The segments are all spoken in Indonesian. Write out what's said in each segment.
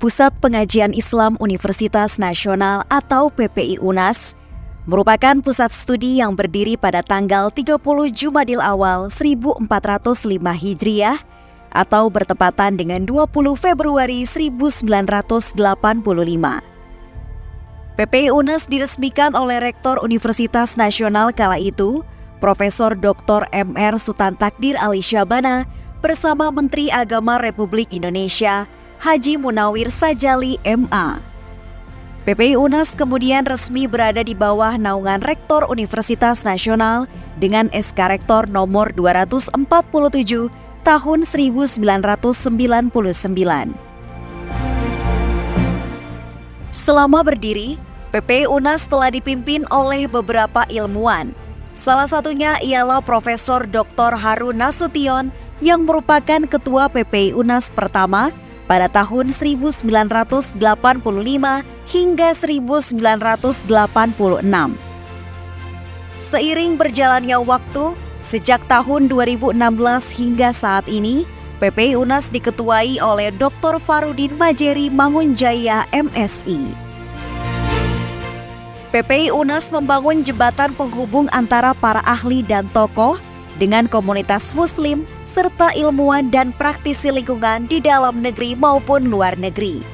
Pusat Pengajian Islam Universitas Nasional atau PPI UNAS merupakan pusat studi yang berdiri pada tanggal 30 Jumadil Awal 1405 Hijriah atau bertepatan dengan 20 Februari 1985. PPI UNAS diresmikan oleh Rektor Universitas Nasional kala itu, Profesor Dr. Mr. Sultan Takdir Ali Syabana bersama Menteri Agama Republik Indonesia Haji Munawir Sajali MA. PPI UNAS kemudian resmi berada di bawah naungan Rektor Universitas Nasional dengan SK Rektor nomor 247 tahun 1999. Selama berdiri, PPI UNAS telah dipimpin oleh beberapa ilmuwan. Salah satunya ialah Profesor Dr. Harun Nasution yang merupakan Ketua PPI UNAS pertama pada tahun 1985 hingga 1986. Seiring berjalannya waktu, sejak tahun 2016 hingga saat ini, PPI UNAS diketuai oleh Dr. Farudin Majeri Mangunjaya MSI. PPI UNAS membangun jembatan penghubung antara para ahli dan tokoh dengan komunitas muslim serta ilmuwan dan praktisi lingkungan di dalam negeri maupun luar negeri.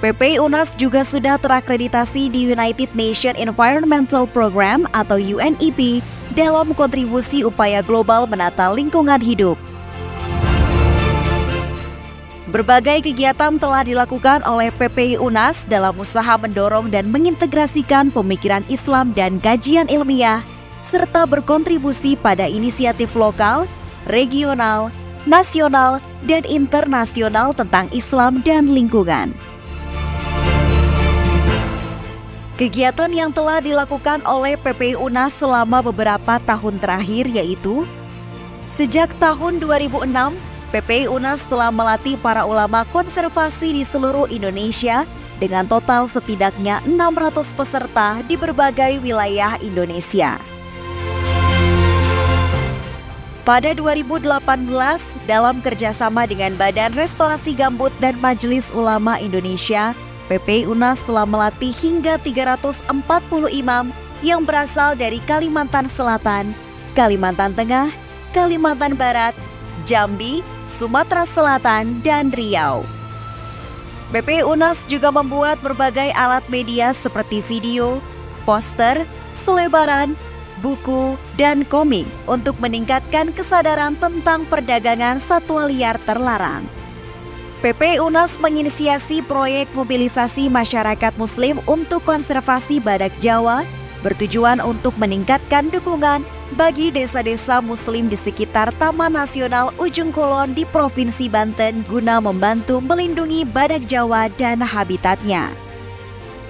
PPI UNAS juga sudah terakreditasi di United Nations Environmental Program atau UNEP dalam kontribusi upaya global menata lingkungan hidup. Berbagai kegiatan telah dilakukan oleh PPI UNAS dalam usaha mendorong dan mengintegrasikan pemikiran Islam dan kajian ilmiah, serta berkontribusi pada inisiatif lokal, regional, nasional, dan internasional tentang Islam dan lingkungan. Kegiatan yang telah dilakukan oleh PPI UNAS selama beberapa tahun terakhir yaitu: sejak tahun 2006, PPI UNAS telah melatih para ulama konservasi di seluruh Indonesia dengan total setidaknya 600 peserta di berbagai wilayah Indonesia. Pada 2018, dalam kerjasama dengan Badan Restorasi Gambut dan Majelis Ulama Indonesia, PPI UNAS telah melatih hingga 340 imam yang berasal dari Kalimantan Selatan, Kalimantan Tengah, Kalimantan Barat, Jambi, Sumatera Selatan, dan Riau. PPI UNAS juga membuat berbagai alat media seperti video, poster, selebaran, buku, dan komik untuk meningkatkan kesadaran tentang perdagangan satwa liar terlarang. PPI UNAS menginisiasi proyek mobilisasi masyarakat muslim untuk konservasi badak Jawa bertujuan untuk meningkatkan dukungan bagi desa-desa muslim di sekitar Taman Nasional Ujung Kulon di Provinsi Banten guna membantu melindungi badak Jawa dan habitatnya.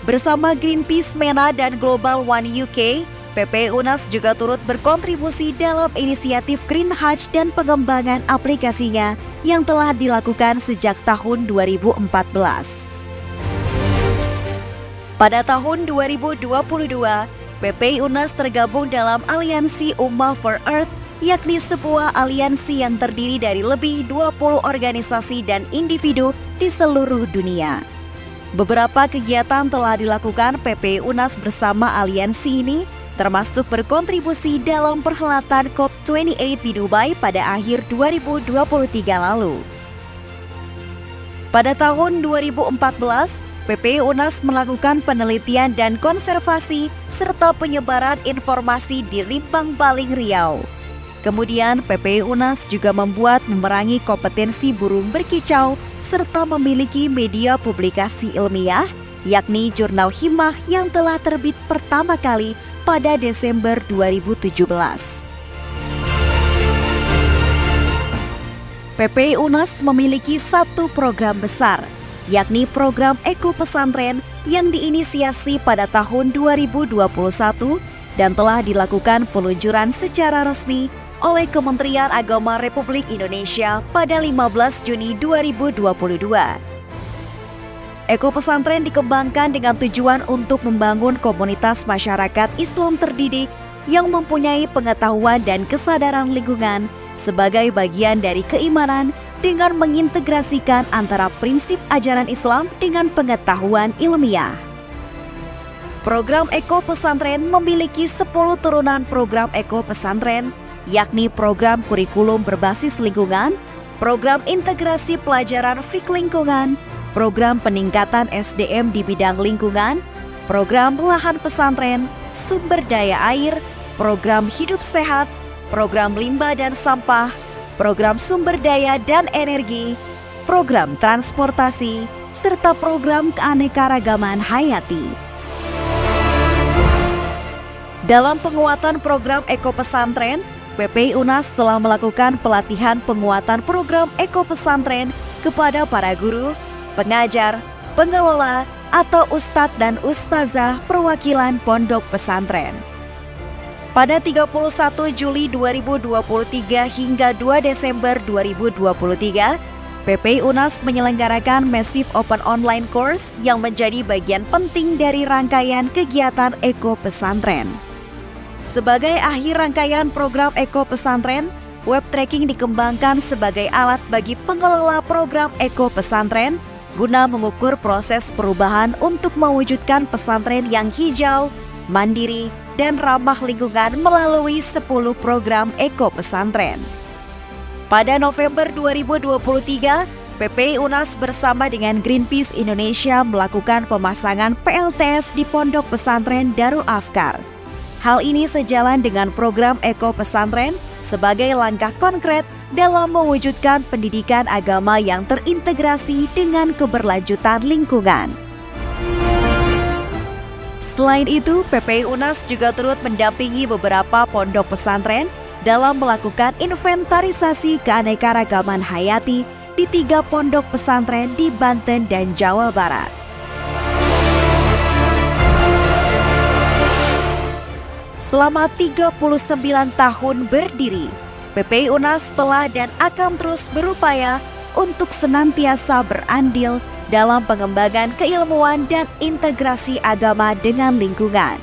Bersama Greenpeace MENA dan Global One UK, PPI UNAS juga turut berkontribusi dalam inisiatif Green Hajj dan pengembangan aplikasinya yang telah dilakukan sejak tahun 2014. Pada tahun 2022, PPI UNAS tergabung dalam Aliansi Ummah for Earth, yakni sebuah aliansi yang terdiri dari lebih 20 organisasi dan individu di seluruh dunia. Beberapa kegiatan telah dilakukan PPI UNAS bersama aliansi ini, termasuk berkontribusi dalam perhelatan COP28 di Dubai pada akhir 2023 lalu. Pada tahun 2014, PPI UNAS melakukan penelitian dan konservasi serta penyebaran informasi di Rimpang Baling, Riau. Kemudian PPI UNAS juga membuat memerangi kompetensi burung berkicau serta memiliki media publikasi ilmiah, yakni Jurnal Himmah yang telah terbit pertama kali pada Desember 2017. PPI UNAS memiliki satu program besar, yakni program Eko Pesantren yang diinisiasi pada tahun 2021 dan telah dilakukan peluncuran secara resmi oleh Kementerian Agama Republik Indonesia pada 15 Juni 2022. Eko Pesantren dikembangkan dengan tujuan untuk membangun komunitas masyarakat Islam terdidik yang mempunyai pengetahuan dan kesadaran lingkungan sebagai bagian dari keimanan, dengan mengintegrasikan antara prinsip ajaran Islam dengan pengetahuan ilmiah. Program Eko Pesantren memiliki 10 turunan program Eko Pesantren, yakni program kurikulum berbasis lingkungan, program integrasi pelajaran FIK lingkungan, program peningkatan SDM di bidang lingkungan, program lahan pesantren, sumber daya air, program hidup sehat, program limbah dan sampah, program sumber daya dan energi, program transportasi, serta program keanekaragaman hayati. Dalam penguatan program Eko Pesantren, PPI UNAS telah melakukan pelatihan penguatan program Eko Pesantren kepada para guru, pengajar, pengelola, atau ustadz dan ustazah perwakilan pondok pesantren. Pada 31 Juli 2023 hingga 2 Desember 2023, PPI UNAS menyelenggarakan Massive Open Online Course yang menjadi bagian penting dari rangkaian kegiatan Eko Pesantren. Sebagai akhir rangkaian program Eko Pesantren, web tracking dikembangkan sebagai alat bagi pengelola program Eko Pesantren guna mengukur proses perubahan untuk mewujudkan pesantren yang hijau, mandiri, dan ramah lingkungan melalui 10 program Eko Pesantren. Pada November 2023, PPI UNAS bersama dengan Greenpeace Indonesia melakukan pemasangan PLTS di Pondok Pesantren Darul Afkar. Hal ini sejalan dengan program Eko Pesantren sebagai langkah konkret dalam mewujudkan pendidikan agama yang terintegrasi dengan keberlanjutan lingkungan. Selain itu, PPI UNAS juga turut mendampingi beberapa pondok pesantren dalam melakukan inventarisasi keanekaragaman hayati di 3 pondok pesantren di Banten dan Jawa Barat. Selama 39 tahun berdiri, PPI UNAS telah dan akan terus berupaya untuk senantiasa berandil dalam pengembangan keilmuan dan integrasi agama dengan lingkungan.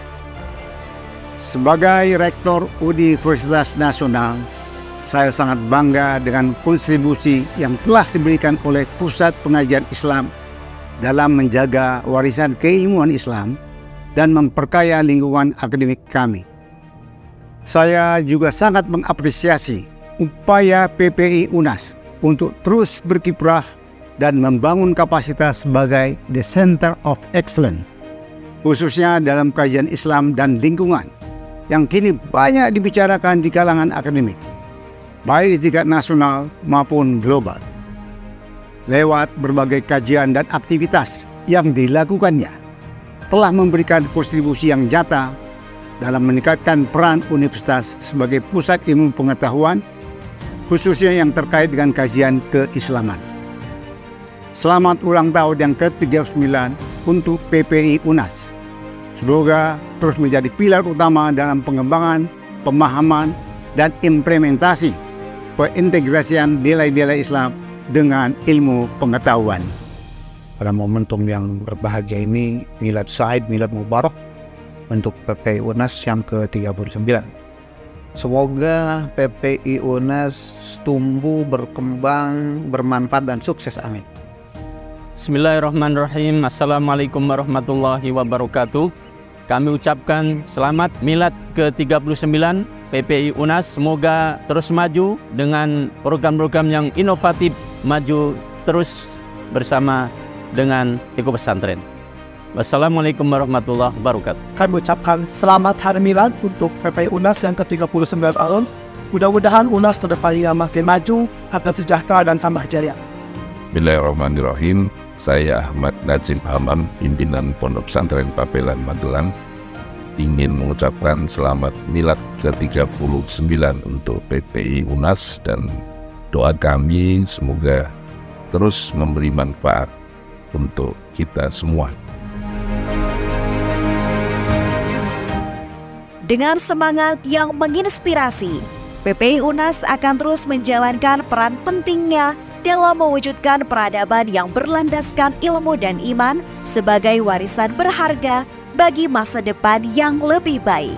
Sebagai Rektor Universitas Nasional, saya sangat bangga dengan kontribusi yang telah diberikan oleh Pusat Pengajian Islam dalam menjaga warisan keilmuan Islam dan memperkaya lingkungan akademik kami. Saya juga sangat mengapresiasi upaya PPI UNAS untuk terus berkiprah dan membangun kapasitas sebagai The Center of Excellence, khususnya dalam kajian Islam dan lingkungan, yang kini banyak dibicarakan di kalangan akademik, baik di tingkat nasional maupun global. Lewat berbagai kajian dan aktivitas yang dilakukannya, telah memberikan kontribusi yang nyata dalam meningkatkan peran universitas sebagai pusat ilmu pengetahuan, khususnya yang terkait dengan kajian keislaman. Selamat ulang tahun yang ke-39 untuk PPI UNAS. Semoga terus menjadi pilar utama dalam pengembangan, pemahaman, dan implementasi pengintegrasian nilai-nilai Islam dengan ilmu pengetahuan. Pada momentum yang berbahagia ini, Milad Said, Milad Mubarak untuk PPI UNAS yang ke-39. Semoga PPI UNAS tumbuh, berkembang, bermanfaat, dan sukses. Amin. Bismillahirrahmanirrahim. Assalamualaikum warahmatullahi wabarakatuh. Kami ucapkan selamat Milad ke-39 PPI UNAS. Semoga terus maju dengan program-program yang inovatif, maju terus bersama dengan Eko Pesantren. Wassalamualaikum warahmatullahi wabarakatuh. Kami ucapkan selamat Hari Milad untuk PPI UNAS yang ke-39 tahun. Mudah-mudahan UNAS kedepannya makin maju, akan sejahtera dan tambah jaya. Bismillahirrahmanirrahim. Saya Ahmad Najib Hamam, pimpinan Pondok Pesantren Pabelan Magelang, ingin mengucapkan selamat Milad ke-39 untuk PPI UNAS, dan doa kami semoga terus memberi manfaat untuk kita semua. Dengan semangat yang menginspirasi, PPI UNAS akan terus menjalankan peran pentingnya dalam mewujudkan peradaban yang berlandaskan ilmu dan iman sebagai warisan berharga bagi masa depan yang lebih baik.